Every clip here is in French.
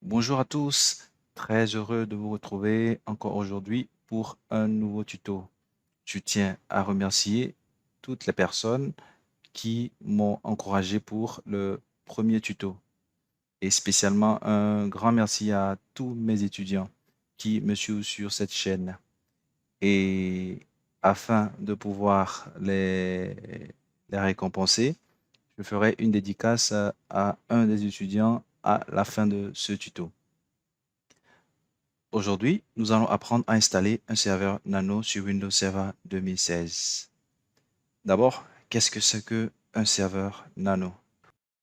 Bonjour à tous, très heureux de vous retrouver encore aujourd'hui pour un nouveau tuto. Je tiens à remercier toutes les personnes qui m'ont encouragé pour le premier tuto et spécialement un grand merci à tous mes étudiants qui me suivent sur cette chaîne. Et afin de pouvoir les récompenser, je ferai une dédicace à un des étudiants à la fin de ce tuto. Aujourd'hui, nous allons apprendre à installer un serveur Nano sur Windows Server 2016. D'abord, qu'est-ce que c'est qu'un serveur Nano?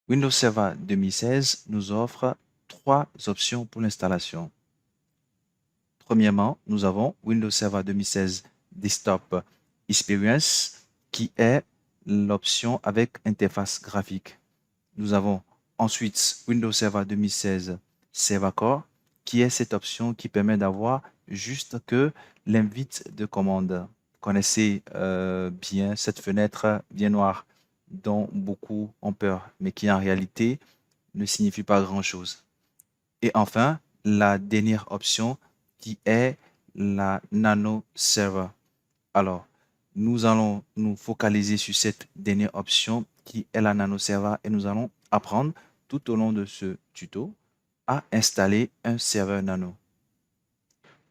Windows Server 2016 nous offre trois options pour l'installation. Premièrement, nous avons Windows Server 2016 Desktop Experience qui est l'option avec interface graphique. Nous avons ensuite Windows Server 2016 Server Core, qui est cette option qui permet d'avoir juste que l'invite de commande. Vous connaissez bien cette fenêtre bien noire dont beaucoup ont peur, mais qui en réalité ne signifie pas grand-chose. Et enfin, la dernière option qui est la Nano Server. Alors, nous allons nous focaliser sur cette dernière option qui est la Nano Server et nous allons apprendre tout au long de ce tuto à installer un serveur Nano.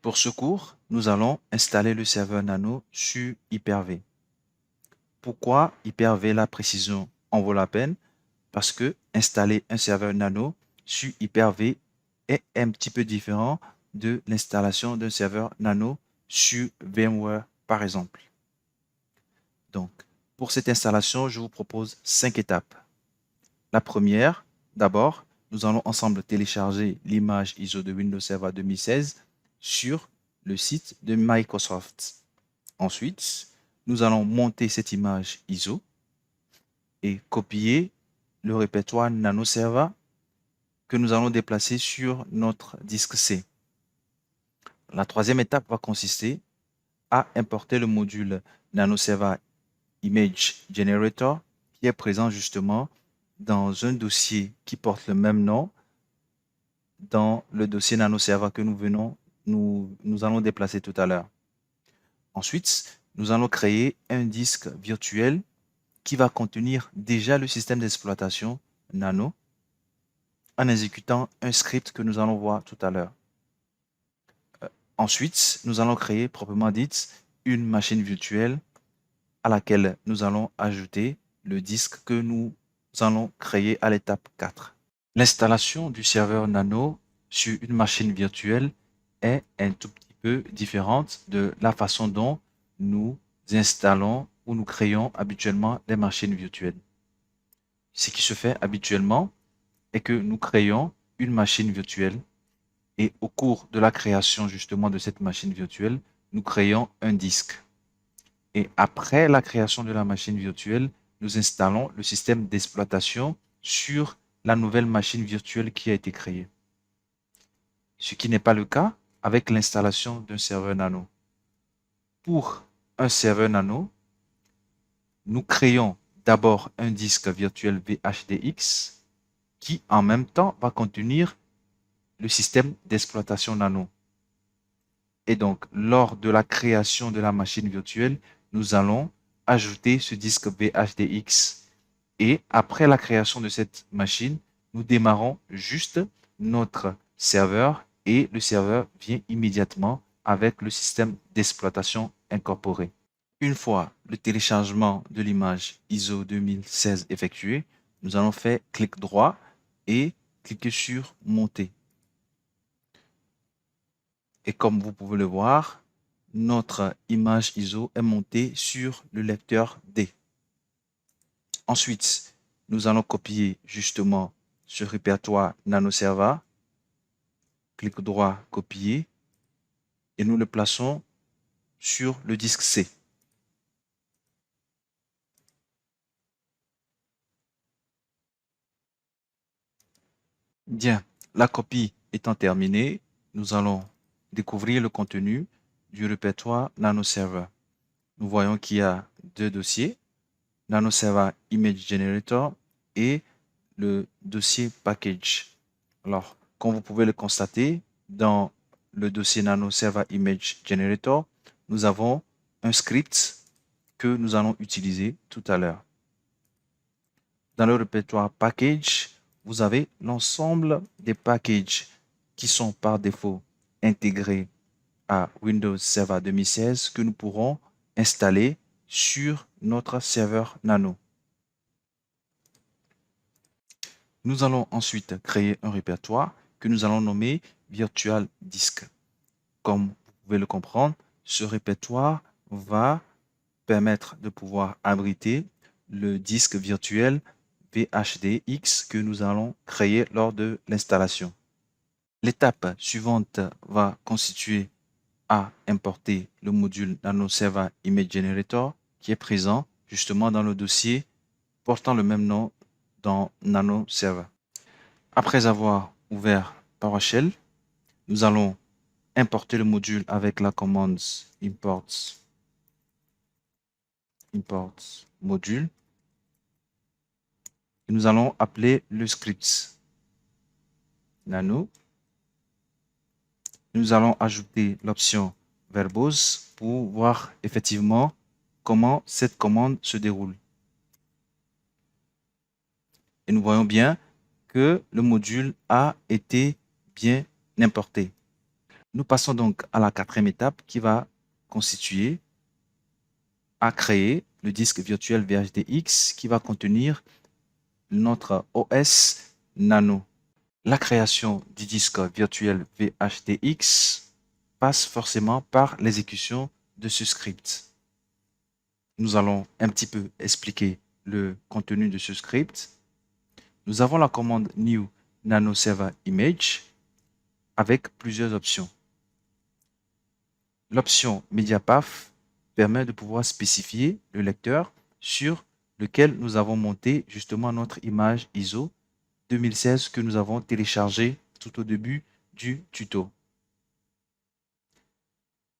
Pour ce cours, nous allons installer le serveur Nano sur Hyper-V. Pourquoi Hyper-V? La précision en vaut la peine parce que installer un serveur Nano sur Hyper-V est un petit peu différent de l'installation d'un serveur Nano sur VMware par exemple. Donc, pour cette installation, je vous propose 5 étapes. La première, d'abord, nous allons ensemble télécharger l'image ISO de Windows Server 2016 sur le site de Microsoft. Ensuite, nous allons monter cette image ISO et copier le répertoire Nano Server que nous allons déplacer sur notre disque C. La troisième étape va consister à importer le module Nano Server Image Generator qui est présent justement dans un dossier qui porte le même nom dans le dossier Nano Server que nous allons déplacer tout à l'heure. Ensuite, nous allons créer un disque virtuel qui va contenir déjà le système d'exploitation Nano en exécutant un script que nous allons voir tout à l'heure. Ensuite, nous allons créer proprement dit une machine virtuelle à laquelle nous allons ajouter le disque que nous allons créer à l'étape 4. L'installation du serveur Nano sur une machine virtuelle est un tout petit peu différente de la façon dont nous installons ou nous créons habituellement des machines virtuelles. Ce qui se fait habituellement est que nous créons une machine virtuelle et au cours de la création justement de cette machine virtuelle, nous créons un disque. Et après la création de la machine virtuelle, nous installons le système d'exploitation sur la nouvelle machine virtuelle qui a été créée. Ce qui n'est pas le cas avec l'installation d'un serveur Nano. Pour un serveur Nano, nous créons d'abord un disque virtuel VHDX qui en même temps va contenir le système d'exploitation Nano. Et donc, lors de la création de la machine virtuelle, nous allons ajouter ce disque VHDX. Et après la création de cette machine, nous démarrons juste notre serveur et le serveur vient immédiatement avec le système d'exploitation incorporé. Une fois le téléchargement de l'image ISO 2016 effectué, nous allons faire clic droit et cliquer sur Monter. Et comme vous pouvez le voir, notre image ISO est montée sur le lecteur D. Ensuite, nous allons copier justement ce répertoire NanoServer. Clic droit, copier. Et nous le plaçons sur le disque C. Bien, la copie étant terminée, nous allons découvrir le contenu du répertoire NanoServer. Nous voyons qu'il y a deux dossiers, NanoServer Image Generator et le dossier Package. Alors, Comme vous pouvez le constater, dans le dossier Nano Server Image Generator, nous avons un script que nous allons utiliser tout à l'heure. Dans le répertoire Package, vous avez l'ensemble des packages qui sont par défaut intégrés à Windows Server 2016 que nous pourrons installer sur notre serveur Nano. Nous allons ensuite créer un répertoire que nous allons nommer Virtual Disk. Comme vous pouvez le comprendre, ce répertoire va permettre de pouvoir abriter le disque virtuel VHDX que nous allons créer lors de l'installation. L'étape suivante va constituer à importer le module Nano Server Image Generator qui est présent justement dans le dossier portant le même nom dans Nano Server. Après avoir ouvert PowerShell, nous allons importer le module avec la commande import module. Et nous allons appeler le script Nano. Nous allons ajouter l'option verbose pour voir effectivement comment cette commande se déroule. Et nous voyons bien que le module a été bien importé. Nous passons donc à la quatrième étape qui va constituer à créer le disque virtuel VHDX qui va contenir notre OS Nano. La création du disque virtuel VHDX passe forcément par l'exécution de ce script. Nous allons un petit peu expliquer le contenu de ce script. Nous avons la commande New Nano Server Image avec plusieurs options. L'option MediaPath permet de pouvoir spécifier le lecteur sur lequel nous avons monté justement notre image ISO 2016 que nous avons téléchargée tout au début du tuto.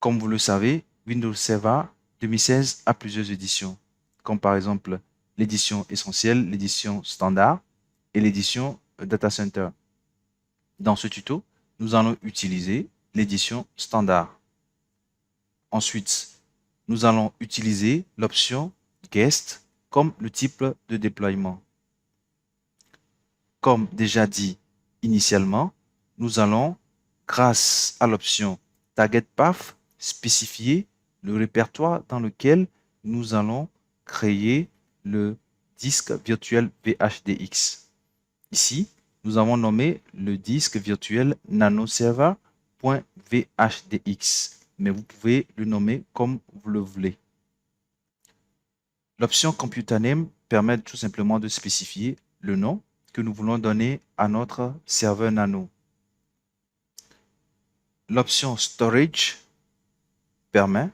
Comme vous le savez, Windows Server 2016 a plusieurs éditions, comme par exemple l'édition essentielle, l'édition standard et l'édition Data Center. Dans ce tuto, nous allons utiliser l'édition standard. Ensuite, nous allons utiliser l'option Guest comme le type de déploiement. Comme déjà dit initialement, nous allons, grâce à l'option Target Path, spécifier le répertoire dans lequel nous allons créer le disque virtuel VHDX. Ici, nous avons nommé le disque virtuel nanoserver.vhdx, mais vous pouvez le nommer comme vous le voulez. L'option Computer Name permet tout simplement de spécifier le nom que nous voulons donner à notre serveur Nano. L'option Storage permet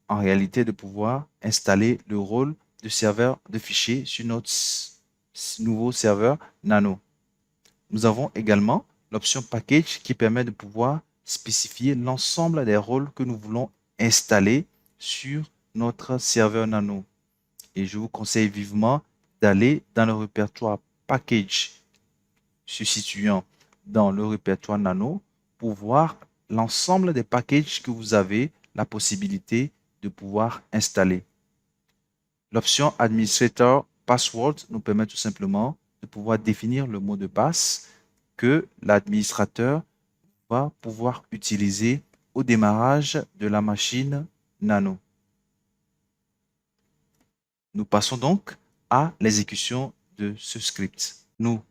en réalité de pouvoir installer le rôle de serveur de fichiers sur notre nouveau serveur Nano. Nous avons également l'option Package qui permet de pouvoir spécifier l'ensemble des rôles que nous voulons installer sur notre serveur Nano. Et je vous conseille vivement d'aller dans le répertoire Package se situant dans le répertoire Nano pour voir l'ensemble des packages que vous avez la possibilité de pouvoir installer. L'option Administrator Password nous permet tout simplement de pouvoir définir le mot de passe que l'administrateur va pouvoir utiliser au démarrage de la machine Nano. Nous passons donc à l'exécution de ce script. Nous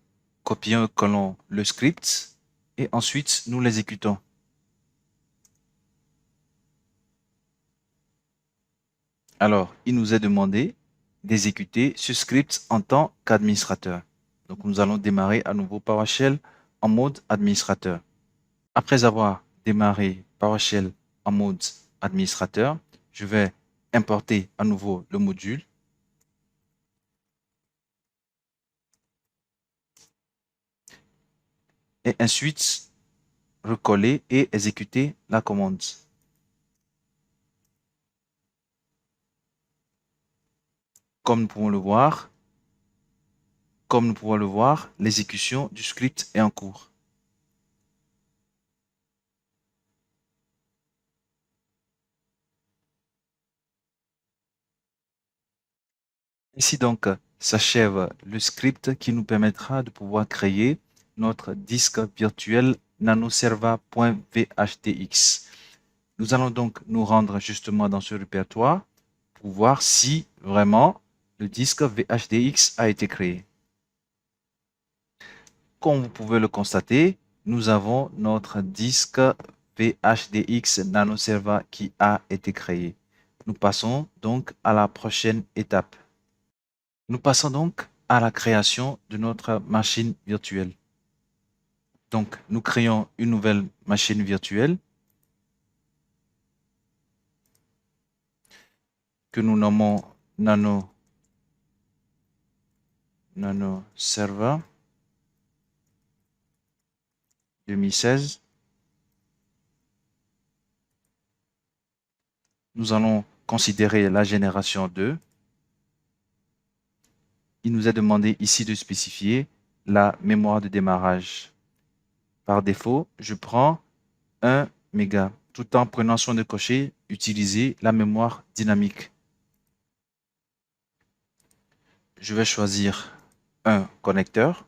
copions et collons le script et ensuite nous l'exécutons. Alors, il nous est demandé d'exécuter ce script en tant qu'administrateur. Donc, nous allons démarrer à nouveau PowerShell en mode administrateur. Après avoir démarré PowerShell en mode administrateur, je vais importer à nouveau le module. Et ensuite, recoller et exécuter la commande. Comme nous pouvons le voir, l'exécution du script est en cours. Ici donc s'achève le script qui nous permettra de pouvoir créer notre disque virtuel nanoserva.vhdx. Nous allons donc nous rendre justement dans ce répertoire pour voir si vraiment le disque VHDX a été créé. Comme vous pouvez le constater, nous avons notre disque VHDX NanoServa qui a été créé. Nous passons donc à la prochaine étape. Nous passons donc à la création de notre machine virtuelle. Donc, nous créons une nouvelle machine virtuelle que nous nommons NanoServa 2016. Nous allons considérer la génération 2. Il nous est demandé ici de spécifier la mémoire de démarrage. Par défaut, je prends 1 méga, tout en prenant soin de cocher « Utiliser la mémoire dynamique ». Je vais choisir un connecteur.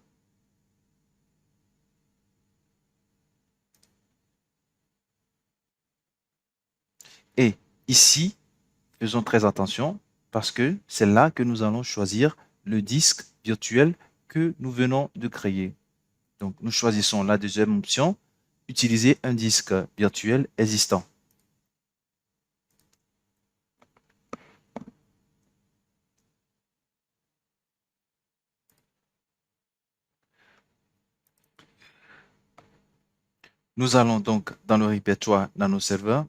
Et ici, faisons très attention parce que c'est là que nous allons choisir le disque virtuel que nous venons de créer. Donc, nous choisissons la deuxième option, utiliser un disque virtuel existant. Nous allons donc dans le répertoire NanoServer,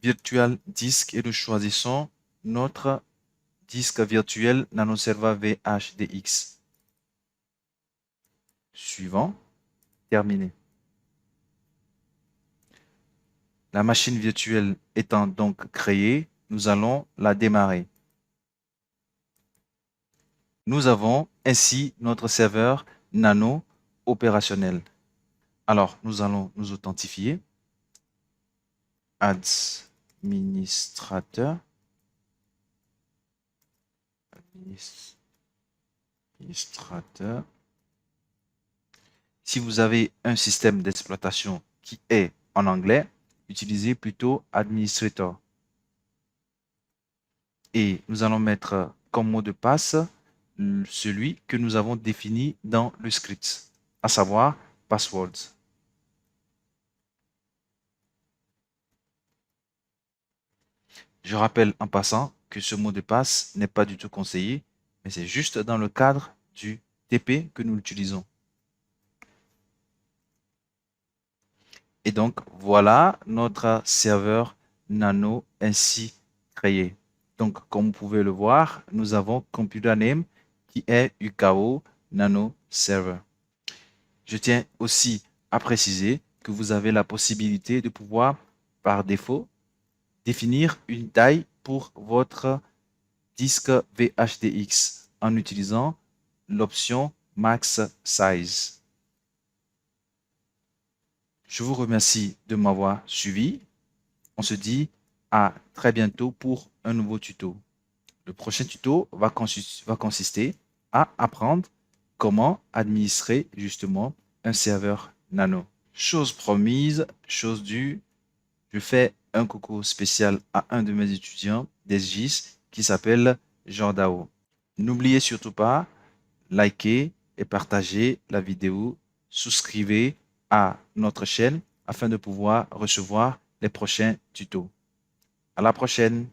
Virtual Disk et nous choisissons notre disque virtuel NanoServer VHDX. Suivant, terminé. La machine virtuelle étant donc créée, nous allons la démarrer. Nous avons ainsi notre serveur Nano opérationnel. Alors, nous allons nous authentifier. Administrateur. Administrateur. Si vous avez un système d'exploitation qui est en anglais, utilisez plutôt Administrator. Et nous allons mettre comme mot de passe celui que nous avons défini dans le script, à savoir passwords. Je rappelle en passant que ce mot de passe n'est pas du tout conseillé, mais c'est juste dans le cadre du TP que nous l'utilisons. Et donc, voilà notre serveur Nano ainsi créé. Donc, comme vous pouvez le voir, nous avons Computer Name qui est UKO Nano Server. Je tiens aussi à préciser que vous avez la possibilité de pouvoir, par défaut, définir une taille pour votre disque VHDX en utilisant l'option Max Size. Je vous remercie de m'avoir suivi. On se dit à très bientôt pour un nouveau tuto. Le prochain tuto va consister à apprendre comment administrer justement un serveur Nano. Chose promise, chose due, je fais un coucou spécial à un de mes étudiants d'SGIS qui s'appelle Jordao. N'oubliez surtout pas, likez et partagez la vidéo, souscrivez à notre chaîne afin de pouvoir recevoir les prochains tutos. À la prochaine!